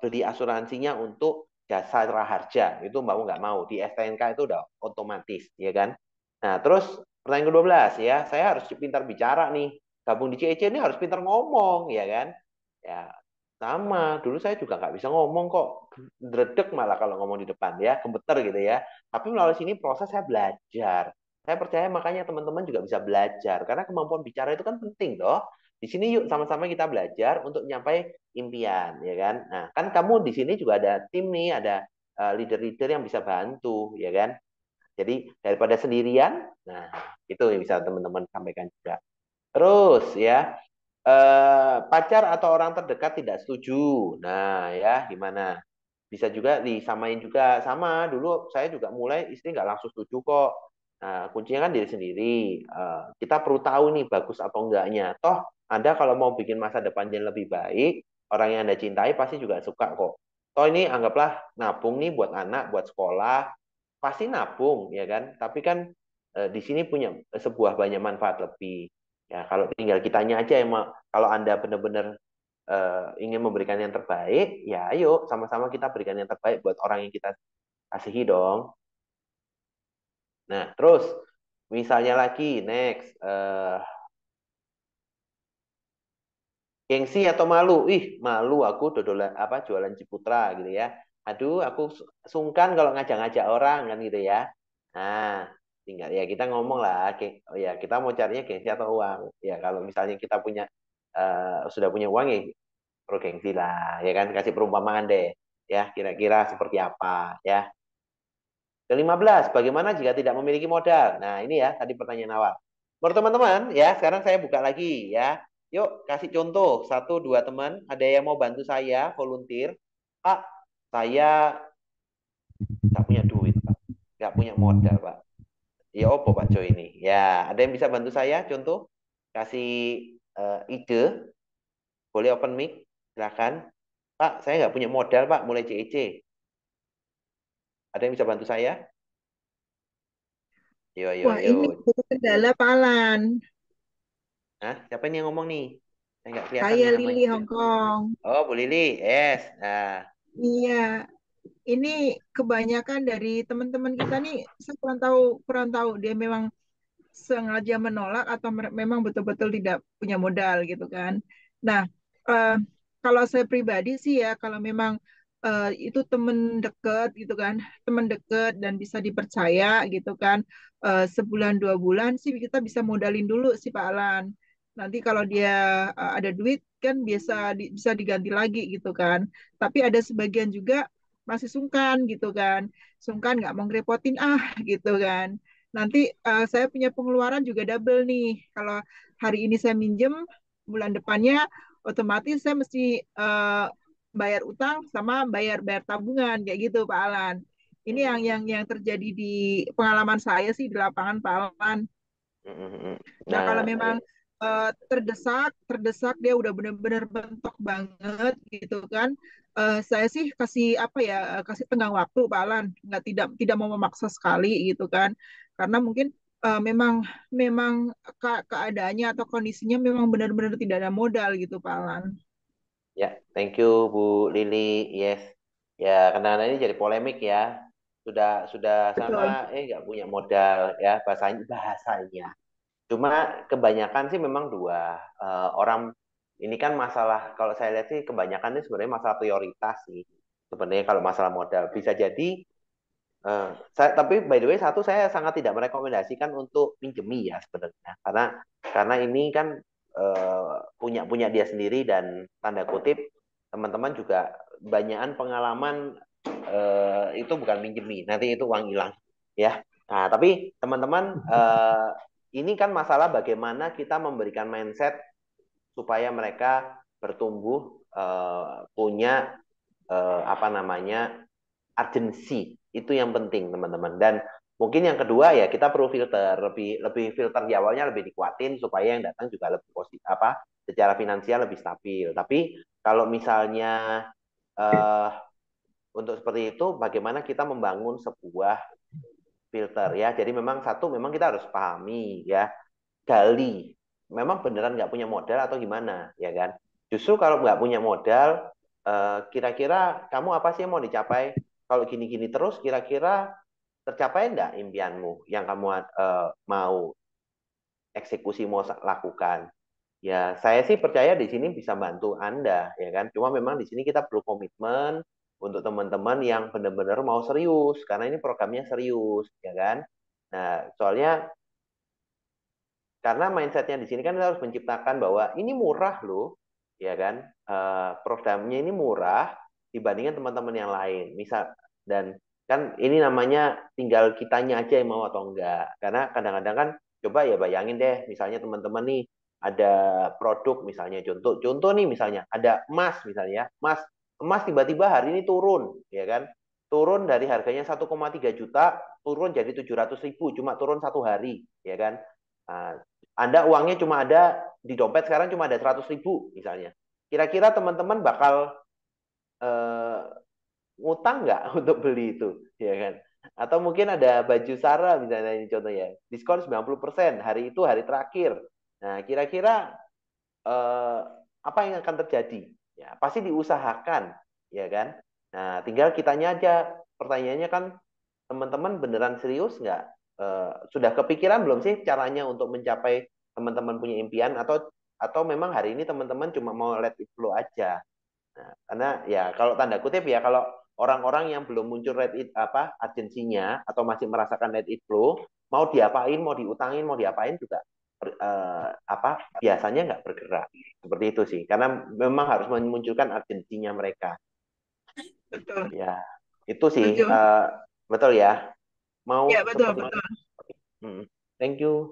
beli asuransinya untuk jasa raharja itu mau nggak mau di STNK itu udah otomatis ya kan. Nah terus pertanyaan ke-12 ya, saya harus pintar bicara nih, gabung di CEC ini harus pintar ngomong ya kan. Ya sama, dulu saya juga nggak bisa ngomong kok, dredeg malah kalau ngomong di depan ya, gemeter gitu ya. Tapi melalui sini proses saya belajar. Saya percaya makanya teman-teman juga bisa belajar karena kemampuan bicara itu kan penting toh. Di sini yuk sama-sama kita belajar untuk nyampai impian, ya kan? Nah, kan kamu di sini juga ada tim nih, ada leader-leader yang bisa bantu, ya kan? Jadi daripada sendirian, nah itu yang bisa teman-teman sampaikan juga. Terus ya, pacar atau orang terdekat tidak setuju. Nah, ya gimana? Bisa juga disamain juga sama. Dulu saya juga mulai istri nggak langsung setuju kok. Nah, kuncinya kan diri sendiri. Kita perlu tahu nih bagus atau enggaknya. Toh Anda kalau mau bikin masa depan yang lebih baik, orang yang Anda cintai pasti juga suka kok. Toh ini anggaplah nabung nih buat anak, buat sekolah, pasti nabung ya kan. Tapi kan di sini punya sebuah banyak manfaat lebih. Ya kalau tinggal kitanya aja emang kalau Anda benar-benar ingin memberikan yang terbaik, ya ayo sama-sama kita berikan yang terbaik buat orang yang kita kasihi dong. Nah, terus misalnya lagi next gengsi atau malu? Ih, malu aku dodolan apa jualan Ciputra gitu ya. Aduh, aku sungkan kalau ngajak-ngajak orang kan gitu ya. Nah, tinggal ya kita ngomong lah, oh ya kita mau carinya gengsi atau uang. Ya kalau misalnya kita punya sudah punya uang ya Perlu gengsi lah, ya kan? Kasih perumpamaan deh, ya kira-kira seperti apa, ya. Ke-15, bagaimana jika tidak memiliki modal? Nah, ini ya tadi pertanyaan awal. Menurut teman-teman, ya sekarang saya buka lagi ya. Yuk kasih contoh, satu dua teman, ada yang mau bantu saya volunteer. Pak, saya nggak punya duit, Pak. Nggak punya modal, Pak. Ya opo Pak Jo ini. Ya, ada yang bisa bantu saya? Contoh, kasih ide, boleh open mic, silakan. Pak, saya nggak punya modal, Pak, mulai CEC. Ada yang bisa bantu saya? Yo, yo, Wah, ini yo. jadi kendala Palan. Hah? Siapa ini yang ngomong nih? Saya nggak kelihatan Saya nih namanya. Lili Hongkong. Oh, Bu Lili. Yes. Nah, Iya, ini kebanyakan dari teman-teman kita nih, saya kurang tahu dia memang sengaja menolak atau memang betul-betul tidak punya modal gitu kan. Nah, eh, kalau saya pribadi sih ya, kalau memang itu teman dekat gitu kan, teman dekat dan bisa dipercaya gitu kan, sebulan 2 bulan sih kita bisa modalin dulu sih Pak Alan. Nanti kalau dia ada duit kan bisa diganti lagi gitu kan. Tapi ada sebagian juga masih sungkan gitu kan, sungkan nggak mau ngerepotin gitu kan. Nanti saya punya pengeluaran juga double nih. Kalau hari ini saya minjem, bulan depannya otomatis saya mesti bayar utang sama bayar bayar tabungan kayak gitu Pak Alan. Ini yang terjadi di pengalaman saya sih di lapangan Pak Alan. Nah, kalau nah, memang terdesak dia udah benar-benar bentok banget gitu kan. Saya sih kasih apa ya, kasih tenggang waktu Pak Alan, nggak tidak mau memaksa sekali gitu kan. Karena mungkin memang memang keadaannya atau kondisinya memang benar-benar tidak ada modal gitu Pak Alan. ya, thank you Bu Lili. Yes. Ya, karena ini jadi polemik ya. Sudah Betul. sama, nggak punya modal ya bahasanya. Cuma kebanyakan sih memang dua. Orang ini kan masalah, kalau saya lihat sih kebanyakan ini sebenarnya masalah prioritas sih. Sebenarnya kalau masalah modal bisa jadi. Tapi by the way satu saya sangat tidak merekomendasikan untuk pinjemi ya sebenarnya karena ini kan punya punya dia sendiri dan tanda kutip teman-teman juga banyakan pengalaman itu bukan pinjemi nanti itu uang hilang ya. Nah tapi teman-teman ini kan masalah bagaimana kita memberikan mindset supaya mereka bertumbuh punya apa namanya urgency itu yang penting teman-teman dan mungkin yang kedua ya kita perlu filter lebih lebih filter di awalnya lebih dikuatin supaya yang datang juga lebih positif apa secara finansial lebih stabil tapi kalau misalnya eh, untuk seperti itu bagaimana kita membangun sebuah filter ya jadi memang satu memang kita harus pahami ya gali memang beneran nggak punya modal atau gimana ya kan justru kalau nggak punya modal kira-kira kamu apa sih yang mau dicapai kalau gini-gini terus kira-kira tercapai enggak impianmu yang kamu mau eksekusi mau lakukan ya saya sih percaya di sini bisa bantu Anda ya kan cuma memang di sini kita perlu komitmen untuk teman-teman yang benar-benar mau serius karena ini programnya serius ya kan nah soalnya karena mindsetnya di sini kan kita harus menciptakan bahwa ini murah loh, ya kan? Programnya ini murah dibandingkan teman-teman yang lain. Misal dan kan ini namanya tinggal kitanya aja yang mau atau enggak. Karena kadang-kadang kan coba ya bayangin deh, misalnya teman-teman nih ada produk misalnya contoh nih misalnya ada emas misalnya, emas tiba-tiba hari ini turun, ya kan? Turun dari harganya 1,3 juta turun jadi 700.000 cuma turun 1 hari, ya kan? Nah, anda uangnya cuma ada di dompet sekarang cuma ada 100.000 misalnya. Kira-kira teman-teman bakal eh, ngutang nggak untuk beli itu, ya kan? Atau mungkin ada baju Zara misalnya ini contohnya, diskon 90% hari itu hari terakhir. Nah, kira-kira eh, apa yang akan terjadi? Ya, pasti diusahakan, ya kan? Nah, tinggal kitanya aja. Pertanyaannya kan teman-teman beneran serius nggak? Sudah kepikiran belum sih caranya untuk mencapai teman-teman punya impian atau memang hari ini teman-teman cuma mau let it flow aja? Nah, karena ya kalau tanda kutip ya kalau orang-orang yang belum muncul let it apa agensinya atau masih merasakan let it flow mau diapain mau diutangin mau diapain juga biasanya nggak bergerak. Seperti itu sih, karena memang harus memunculkan urgensinya mereka. Betul. Ya, itu sih Setuju. betul ya. Ya, Mau betul, sempat mau. betul. Thank you.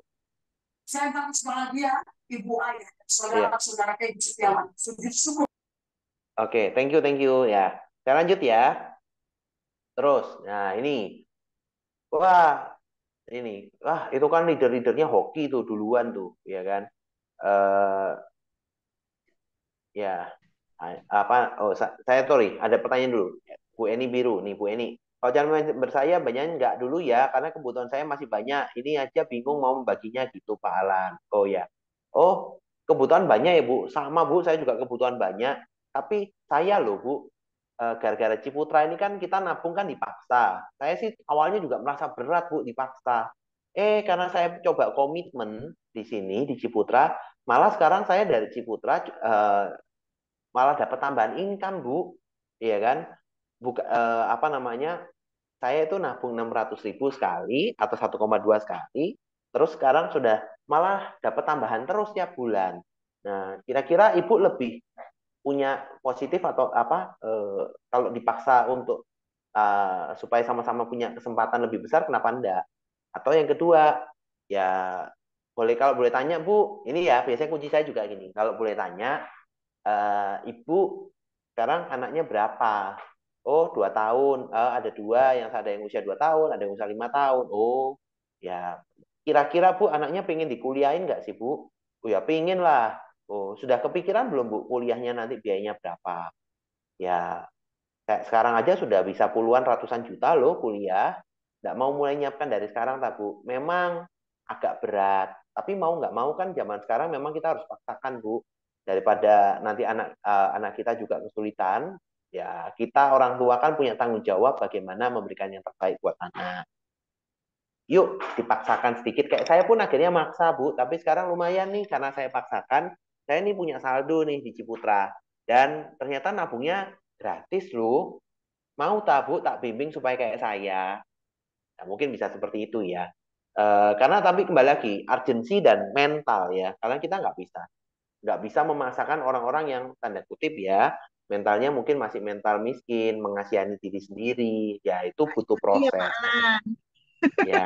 Saya sangat bahagia, ibu ayah, Ya. saudara-saudara Peggy Setiawan. Sungguh Oke, thank you ya. Saya lanjut ya. Terus, nah wah itu kan leader-leadernya hoki tuh duluan tuh, ya kan? eh ya, saya sorry, ada pertanyaan dulu. Bu Eni biru nih, Bu Eni. Kalau jangan bersaya banyak nggak dulu ya, karena kebutuhan saya masih banyak. Ini aja bingung mau membaginya gitu, Pak Alan. Oh ya. Oh, kebutuhan banyak ya, Bu. Sama, Bu, saya juga kebutuhan banyak. Tapi saya loh, Bu, gara-gara Ciputra ini kan kita nabung kan dipaksa. Saya sih awalnya juga merasa berat, Bu, dipaksa. Karena saya coba komitmen di sini di Ciputra, malah sekarang saya dari Ciputra malah dapat tambahan income, Bu. Iya kan? Apa namanya? Saya itu nabung 600.000 sekali atau 1,2 sekali, terus sekarang sudah malah dapat tambahan terus tiap bulan. Nah, kira-kira Ibu lebih punya positif atau apa kalau dipaksa untuk supaya sama-sama punya kesempatan lebih besar, kenapa enggak? Atau yang kedua, ya kalau boleh tanya, Bu, ini ya biasanya kunci saya juga gini, kalau boleh tanya, Ibu sekarang anaknya berapa? Oh, 2 tahun. Ada dua, ada yang usia 2 tahun, ada yang usia 5 tahun. Oh, ya. Kira-kira Bu, anaknya pengen dikuliahin nggak sih, Bu? Oh ya, pengen lah. Oh, sudah kepikiran belum, Bu, kuliahnya nanti biayanya berapa? Ya, kayak sekarang aja sudah bisa puluhan ratusan juta loh kuliah. Nggak mau mulai nyiapkan dari sekarang, tak, Bu? Memang agak berat. Tapi mau nggak mau kan zaman sekarang memang kita harus paksakan, Bu. Daripada nanti anak kita juga kesulitan, ya kita orang tua kan punya tanggung jawab bagaimana memberikan yang terbaik buat anak. Yuk dipaksakan sedikit. Kayak saya pun akhirnya maksa, Bu. Tapi sekarang lumayan nih karena saya paksakan. Saya ini punya saldo nih di Ciputra. Dan ternyata nabungnya gratis loh. Mau tak, Bu, tak bimbing supaya kayak saya. Nah, mungkin bisa seperti itu ya. Karena tapi kembali lagi, urgensi dan mental ya. Karena kita nggak bisa memaksakan orang-orang yang tanda kutip ya, mentalnya mungkin masih mental miskin, mengasihani diri sendiri. Ya, itu butuh Iya, Pak proses. Alan. Ya,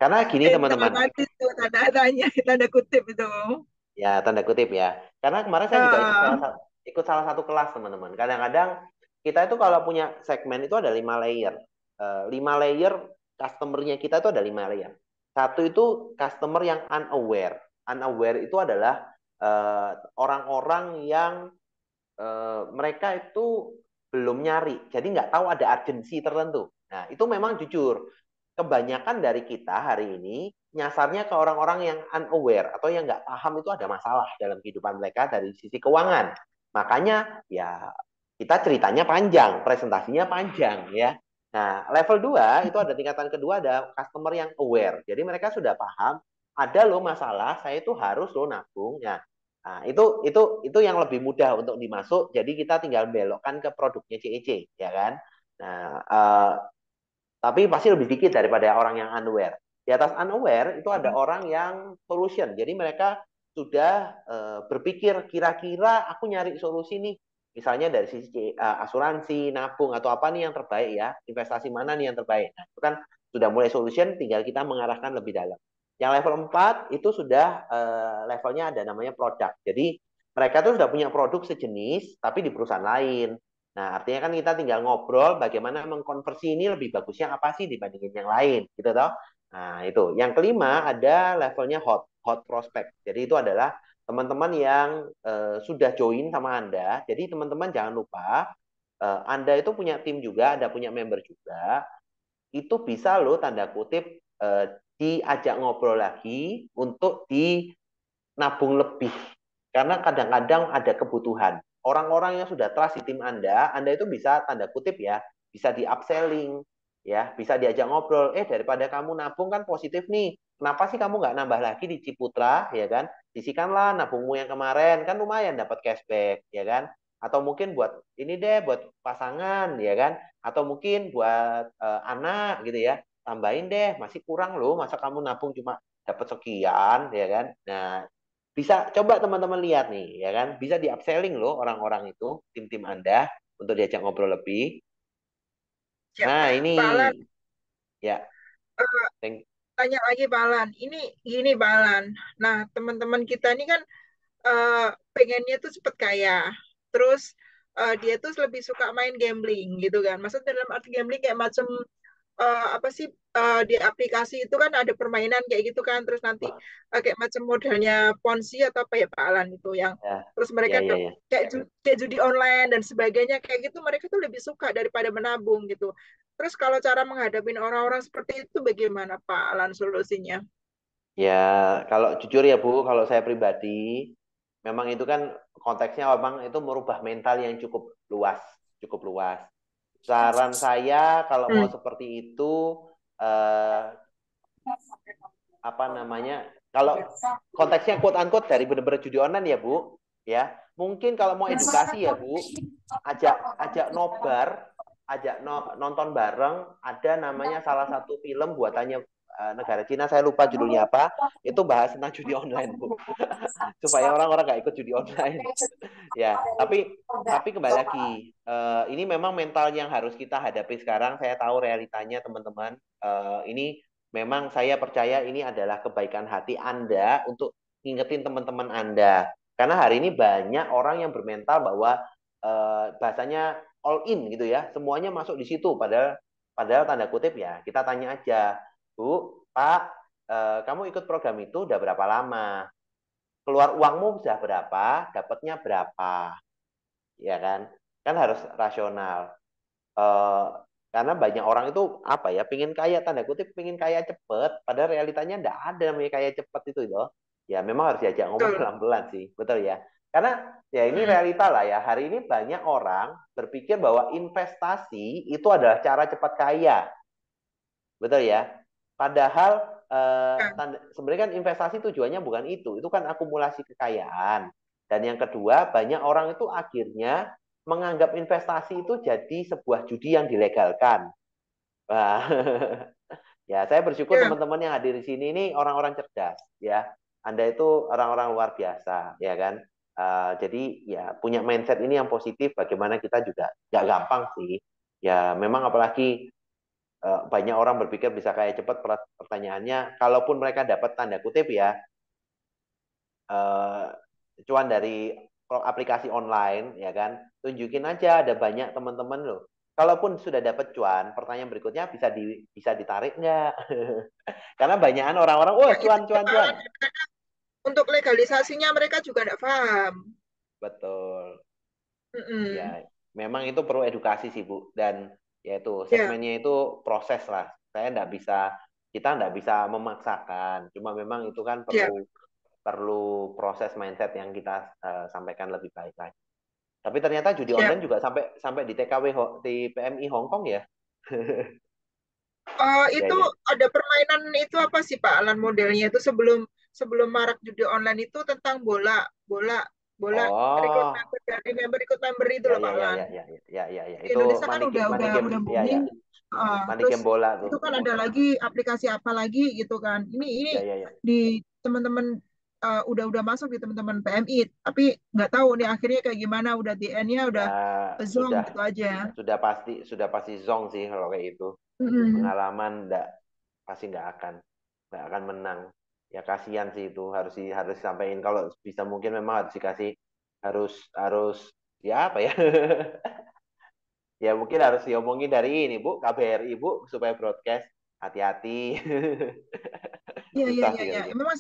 karena gini Mental teman-teman, tadi tuh tanda kutip itu. ya tanda kutip ya. Karena kemarin saya juga ikut salah satu kelas teman-teman. Kadang-kadang kita itu kalau punya segmen itu ada 5 layer. 5 layer customer-nya kita itu ada 5 layer. Satu itu customer yang unaware. Unaware itu adalah orang-orang yang mereka itu belum nyari, jadi nggak tahu ada urgensi tertentu. Nah, itu memang jujur, kebanyakan dari kita hari ini nyasarnya ke orang-orang yang unaware atau yang nggak paham itu ada masalah dalam kehidupan mereka dari sisi keuangan. Makanya ya kita ceritanya panjang, presentasinya panjang ya. Nah, level 2 itu ada tingkatan kedua, ada customer yang aware. Jadi mereka sudah paham, ada loh masalah, saya itu harus loh nabung. Ya, nah, itu yang lebih mudah untuk dimasuk. Jadi kita tinggal belokkan ke produknya CEC, ya kan? Nah, tapi pasti lebih dikit daripada orang yang unaware. Di atas unaware itu ada orang yang solution. Jadi mereka sudah berpikir kira-kira aku nyari solusi nih. Misalnya dari sisi asuransi, nabung atau apa nih yang terbaik ya, investasi mana nih yang terbaik. Nah, itu kan sudah mulai solution, tinggal kita mengarahkan lebih dalam. Yang level 4 itu sudah levelnya ada namanya produk. Jadi mereka tuh sudah punya produk sejenis tapi di perusahaan lain. Nah, artinya kan kita tinggal ngobrol bagaimana mengkonversi ini lebih bagusnya apa sih dibandingin yang lain, gitu toh. Nah, itu. Yang kelima ada levelnya hot prospect. Jadi itu adalah teman-teman yang sudah join sama Anda. Jadi teman-teman jangan lupa Anda itu punya tim juga, Anda punya member juga. Itu bisa loh tanda kutip diajak ngobrol lagi untuk nabung lebih. Karena kadang-kadang ada kebutuhan. Orang-orang yang sudah trust di tim Anda itu bisa tanda kutip ya, bisa di upselling, ya, bisa diajak ngobrol. Daripada kamu nabung kan positif nih. Kenapa sih kamu nggak nambah lagi di Ciputra, ya kan? Sisihkanlah nabungmu yang kemarin, kan lumayan dapat cashback, ya kan? Atau mungkin buat ini deh, buat pasangan, ya kan? Atau mungkin buat anak gitu ya. Tambahin deh, masih kurang loh. Masa kamu nabung cuma dapat sekian, ya kan. Nah, bisa coba teman-teman lihat nih, ya kan. Bisa di upselling loh orang-orang itu, tim-tim Anda untuk diajak ngobrol lebih. Siap. Nah, ini Pak Alan, ya, eh, thank tanya lagi Pak Alan. Ini gini Pak Alan. Nah, teman-teman kita ini kan pengennya tuh cepet kaya. Terus dia tuh lebih suka main gambling gitu kan. Maksudnya dalam arti gambling kayak macam apa sih di aplikasi itu kan ada permainan kayak gitu kan. Terus nanti Wah, kayak macam modelnya Ponzi atau apa ya Pak Alan itu yang ya, terus ya, mereka ya, ya. kayak judi online dan sebagainya kayak gitu mereka tuh lebih suka daripada menabung gitu. Terus kalau cara menghadapi orang-orang seperti itu bagaimana Pak Alan solusinya? Ya, kalau jujur ya Bu, kalau saya pribadi, memang itu kan konteksnya memang itu merubah mental yang cukup luas, cukup luas. Saran saya kalau mau Hmm. seperti itu, eh, apa namanya? Kalau konteksnya quote unquote dari benar-benar judi online ya Bu, ya. Mungkin kalau mau edukasi ya Bu, ajak ajak nobar, nonton bareng. Ada namanya salah satu film buatannya negara Cina, saya lupa judulnya apa. Itu bahas tentang judi online Bu, supaya orang-orang nggak ikut judi online. Ya, tapi kembali lagi, ini memang mental yang harus kita hadapi sekarang. Saya tahu realitanya teman-teman. Ini memang saya percaya ini adalah kebaikan hati Anda untuk ngingetin teman-teman Anda. Karena hari ini banyak orang yang bermental bahwa bahasanya all in gitu ya, semuanya masuk di situ. Padahal tanda kutip ya, kita tanya aja, Bu, Pak, kamu ikut program itu udah berapa lama? Keluar uangmu sudah berapa? Dapatnya berapa? Ya kan? Kan harus rasional. Eh, karena banyak orang itu apa ya, pingin kaya tanda kutip, pingin kaya cepet, padahal realitanya enggak ada namanya kaya cepet itu loh. Ya memang harus diajak ngomong Betul. pelan-pelan sih, betul ya. Karena ya ini Hmm. realita lah ya. Hari ini banyak orang berpikir bahwa investasi itu adalah cara cepat kaya, betul ya. Padahal Ya. sebenarnya kan investasi tujuannya bukan itu kan akumulasi kekayaan. Dan yang kedua, banyak orang itu akhirnya menganggap investasi itu jadi sebuah judi yang dilegalkan. Nah, ya saya bersyukur Ya. teman-teman yang hadir di sini ini orang-orang cerdas, ya. Anda itu orang-orang luar biasa, ya kan. Jadi ya punya mindset ini yang positif. Bagaimana kita juga nggak gampang sih. Ya memang apalagi banyak orang berpikir bisa kaya cepat. Pertanyaannya, kalaupun mereka dapat tanda kutip ya eh, cuan dari aplikasi online, ya kan, tunjukin aja ada banyak teman-teman loh. Kalaupun sudah dapat cuan, pertanyaan berikutnya bisa ditarik nggak? Karena banyakan orang-orang, wah Ya itu cuan cuan cuan. malah untuk legalisasinya mereka juga tidak paham. Betul. Mm-mm. Ya, memang itu perlu edukasi sih Bu. Dan yaitu Ya, segmennya itu proses lah. Kita nggak bisa memaksakan. Cuma memang itu kan ya. perlu perlu proses mindset yang kita sampaikan lebih baik lagi. Tapi ternyata judi Siap. online juga sampai sampai di TKW di PMI Hong Kong ya. Ya Itu ya. ada permainan itu apa sih Pak Alan modelnya itu sebelum sebelum marak judi online itu tentang bola, bola, bola rekrut Oh, member dari member ikut member itu ya loh ya Pak ya Alan. ya ya ya ya ya. Di Itu Indonesia kan money udah money udah game, udah ya ya. booming. Money Terus game bola tuh. itu kan ada lagi aplikasi apa lagi gitu kan. Ini Ya ya ya. di teman-teman udah masuk di teman-teman PMI, tapi nggak tahu nih akhirnya kayak gimana. Udah di end-nya udah Ya zong sudah gitu aja. sudah pasti zong sih kalau kayak itu. Mm-mm. Pengalaman pasti nggak akan menang. Ya kasihan sih itu, harus disampaikan. Kalau bisa mungkin memang harus dikasih, harus harus ya apa ya. Ya mungkin harus diomongin dari ini Bu, KBRI Bu, supaya broadcast hati-hati. Iya, iya, Susah iya, sih iya. kalau itu. Memang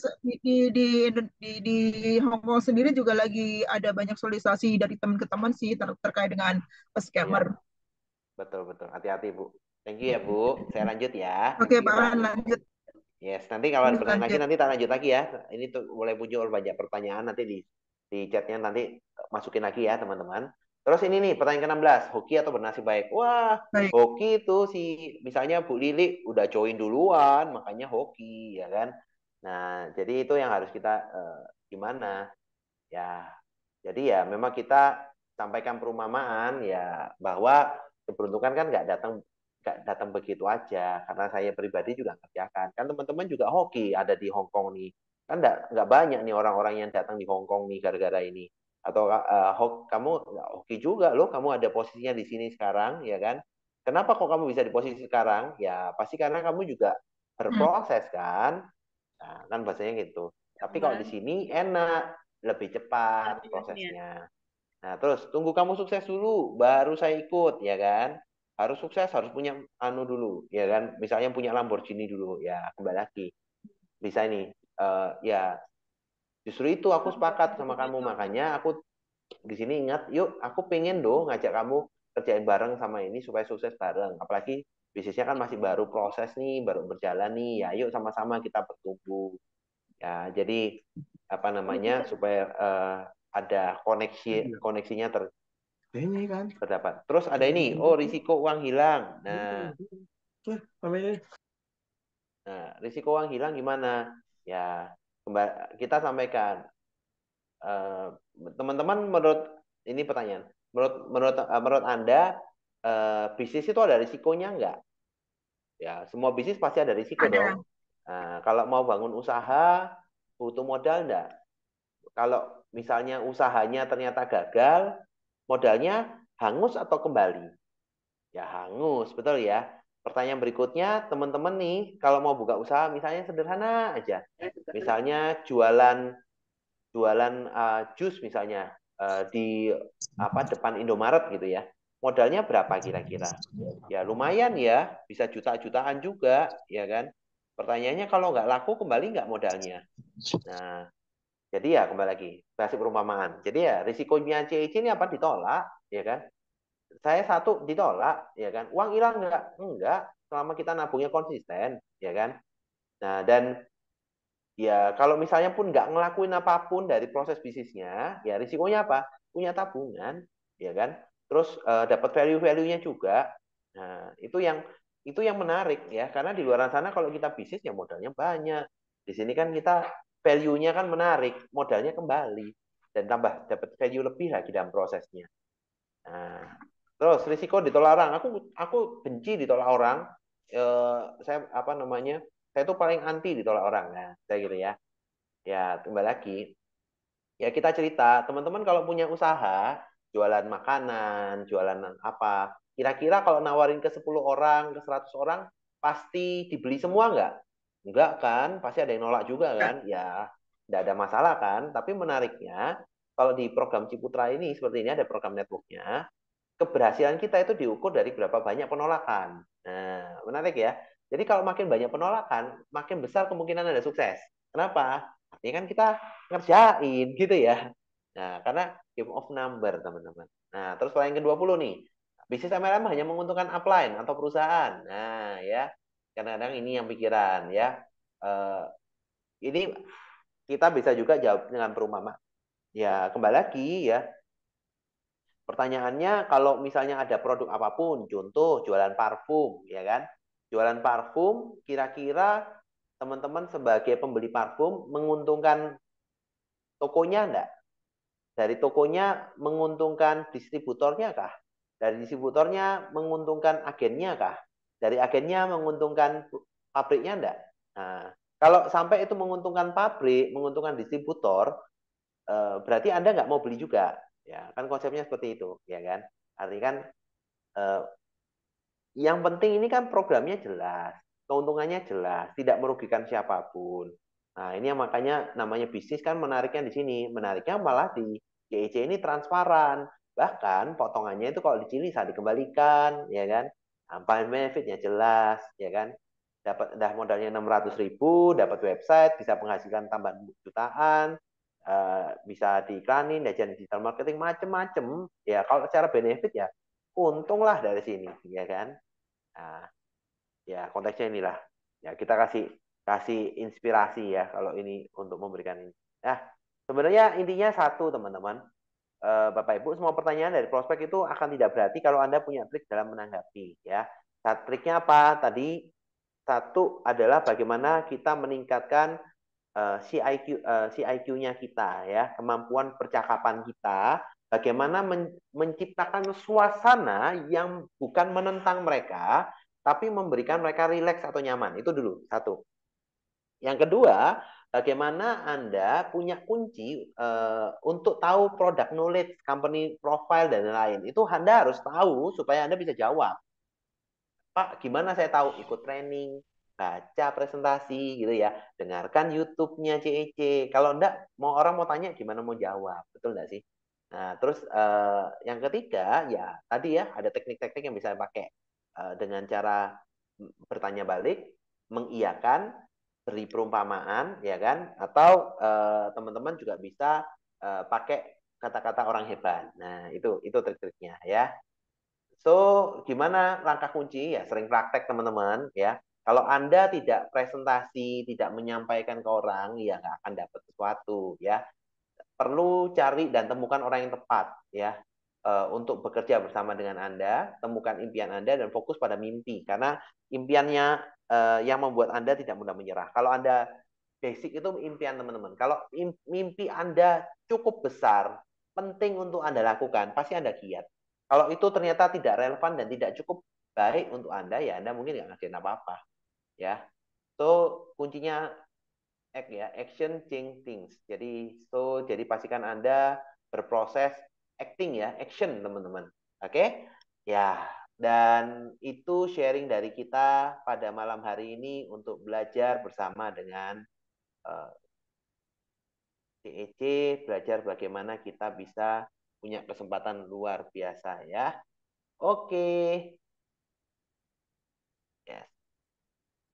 di Hong Kong sendiri juga lagi ada banyak solisasi dari teman ke teman sih terkait dengan Iya, scammer. betul betul. Hati-hati Bu. Thank you ya Bu. Saya lanjut ya. Oke, Pak Nah, Alan lanjut, yes, nanti kalau ada pertanyaan lagi lanjut. nanti tak lanjut lagi ya. Ini tuh mulai muncul banyak pertanyaan, nanti di chatnya nanti masukin lagi ya teman-teman. Terus ini nih pertanyaan ke-16, hoki atau bernasib baik? Wah, Baik. hoki itu sih misalnya Bu Lili udah join duluan, makanya hoki ya kan. Nah, jadi itu yang harus kita gimana ya. Jadi ya memang kita sampaikan perumpamaan ya bahwa keberuntungan kan nggak datang begitu aja, karena saya pribadi juga kerjakan. Kan teman-teman juga hoki ada di Hong Kong nih. Kan nggak banyak nih orang-orang yang datang di Hong Kong nih gara-gara ini. Atau kamu nggak hoki juga loh, kamu ada posisinya di sini sekarang, ya kan? Kenapa kok kamu bisa di posisi sekarang? Ya pasti karena kamu juga berproses kan. Nah, kan bahasanya gitu. Tapi kalau di sini enak, lebih cepat prosesnya. Nah, terus tunggu kamu sukses dulu, baru saya ikut, ya kan? Harus sukses, harus punya anu dulu, ya kan? Misalnya punya Lamborghini dulu, ya kembali lagi. Bisa ini, ya justru itu aku sepakat sama kamu, makanya aku di sini ingat, yuk aku pengen dong ngajak kamu kerjain bareng sama ini supaya sukses bareng. Apalagi bisnisnya kan masih baru proses nih, baru berjalan nih, ya yuk sama-sama kita bertumbuh. Ya, jadi apa namanya supaya ada koneksinya terdapat. Terus ada ini, risiko uang hilang. Nah, risiko uang hilang gimana? Ya, kita sampaikan. Teman-teman, menurut ini pertanyaan, menurut Anda bisnis itu ada risikonya nggak? Ya, semua bisnis pasti ada risiko dong. Nah, kalau mau bangun usaha, butuh modal enggak? Kalau misalnya usahanya ternyata gagal, modalnya hangus atau kembali? Ya hangus, betul ya. Pertanyaan berikutnya, teman-teman nih, kalau mau buka usaha, misalnya sederhana aja. Misalnya jualan jus misalnya di depan Indomaret gitu ya. Modalnya berapa kira-kira? Ya lumayan ya, bisa juta-jutaan juga, ya kan? Pertanyaannya kalau nggak laku kembali nggak modalnya? Nah, jadi ya kembali lagi, basic perumpamaan. Jadi ya risikonya CIC ini apa? Ditolak, ya kan? Saya satu ditolak, ya kan? Uang hilang nggak? Enggak, selama kita nabungnya konsisten, ya kan? Nah, dan ya kalau misalnya pun nggak ngelakuin apapun dari proses bisnisnya, ya risikonya apa? Punya tabungan, ya kan? Terus dapat value-value-nya juga. Nah, itu yang menarik ya, karena di luar sana kalau kita bisnis ya modalnya banyak. Di sini kan kita value-nya kan menarik, modalnya kembali dan tambah dapat value lebih lagi dalam prosesnya. Nah, terus risiko ditolak orang. Aku benci ditolak orang. Saya apa namanya? Saya tuh paling anti ditolak orang. Nah, saya gitu ya. Ya, kembali lagi. Ya kita cerita, teman-teman kalau punya usaha, jualan makanan, jualan apa, kira-kira kalau nawarin ke 10 orang, ke 100 orang, pasti dibeli semua nggak? Enggak kan? Pasti ada yang nolak juga kan? Ya, tidak ada masalah kan? Tapi menariknya, kalau di program Ciputra ini, seperti ini ada program networknya, keberhasilan kita itu diukur dari berapa banyak penolakan. Nah, menarik ya. Jadi kalau makin banyak penolakan, makin besar kemungkinan ada sukses. Kenapa? Artinya kan kita ngerjain gitu ya. Nah, karena game of number, teman-teman. Nah, terus yang ke-20 nih. Bisnis MLM hanya menguntungkan upline atau perusahaan. Nah, ya. Kadang-kadang ini yang pikiran ya. Ini kita bisa juga jawab dengan perumpamaan. Ya, kembali lagi ya. Pertanyaannya kalau misalnya ada produk apapun, contoh jualan parfum, ya kan? Jualan parfum, kira-kira teman-teman sebagai pembeli parfum menguntungkan tokonya enggak? Dari tokonya menguntungkan distributornya kah? Dari distributornya menguntungkan agennya kah? Dari agennya menguntungkan pabriknya enggak? Nah, kalau sampai itu menguntungkan pabrik, menguntungkan distributor, berarti Anda nggak mau beli juga. Ya, kan konsepnya seperti itu, ya kan? Artinya kan eh, yang penting ini kan programnya jelas, keuntungannya jelas, tidak merugikan siapapun. Nah, ini yang makanya namanya bisnis kan menariknya di sini. Menariknya malah di JEC ini transparan. Bahkan potongannya itu kalau di sini bisa dikembalikan, ya kan? Nah, benefitnya jelas, ya kan? Dah modalnya 600.000, dapat website, bisa penghasilan tambahan jutaan, bisa diiklanin, jajan digital marketing macem-macem. Ya kalau secara benefit ya untunglah dari sini, ya kan? Nah, ya konteksnya inilah. Ya kita kasih kasih inspirasi ya kalau ini untuk memberikan ini. Nah, sebenarnya intinya satu teman-teman. Bapak Ibu, semua pertanyaan dari prospek itu akan tidak berarti kalau Anda punya trik dalam menanggapi ya. Triknya apa? Tadi satu adalah bagaimana kita meningkatkan CIQ-nya kita ya, kemampuan percakapan kita, bagaimana menciptakan suasana yang bukan menentang mereka, tapi memberikan mereka rileks atau nyaman. Itu dulu, satu. Yang kedua, bagaimana Anda punya kunci untuk tahu product knowledge, company profile, dan lain-lain. Itu Anda harus tahu supaya Anda bisa jawab. Pak, gimana saya tahu? Ikut training, baca presentasi gitu ya, dengarkan YouTube-nya CEC. Kalau enggak, orang mau tanya gimana mau jawab, betul enggak sih? Nah, terus yang ketiga ya tadi ya ada teknik-teknik yang bisa dipakai dengan cara bertanya balik, mengiyakan, beri perumpamaan, ya kan? Atau teman-teman juga bisa pakai kata-kata orang hebat. Nah, itu trik-triknya ya. So, gimana langkah kunci? Ya, sering praktek teman-teman ya. Kalau Anda tidak presentasi, tidak menyampaikan ke orang, ya nggak akan dapat sesuatu ya. Perlu cari dan temukan orang yang tepat ya untuk bekerja bersama dengan Anda, temukan impian Anda dan fokus pada mimpi karena impiannya yang membuat Anda tidak mudah menyerah. Kalau Anda basic itu impian teman-teman. Kalau mimpi Anda cukup besar, penting untuk Anda lakukan, pasti Anda giat. Kalau itu ternyata tidak relevan dan tidak cukup baik untuk Anda, ya Anda mungkin nggak ngerjain apa-apa. Ya, so kuncinya action change things. Jadi pastikan Anda berproses acting ya, action teman-teman. Oke? Ya, dan itu sharing dari kita pada malam hari ini untuk belajar bersama dengan CEC, belajar bagaimana kita bisa punya kesempatan luar biasa ya. Oke. Yes.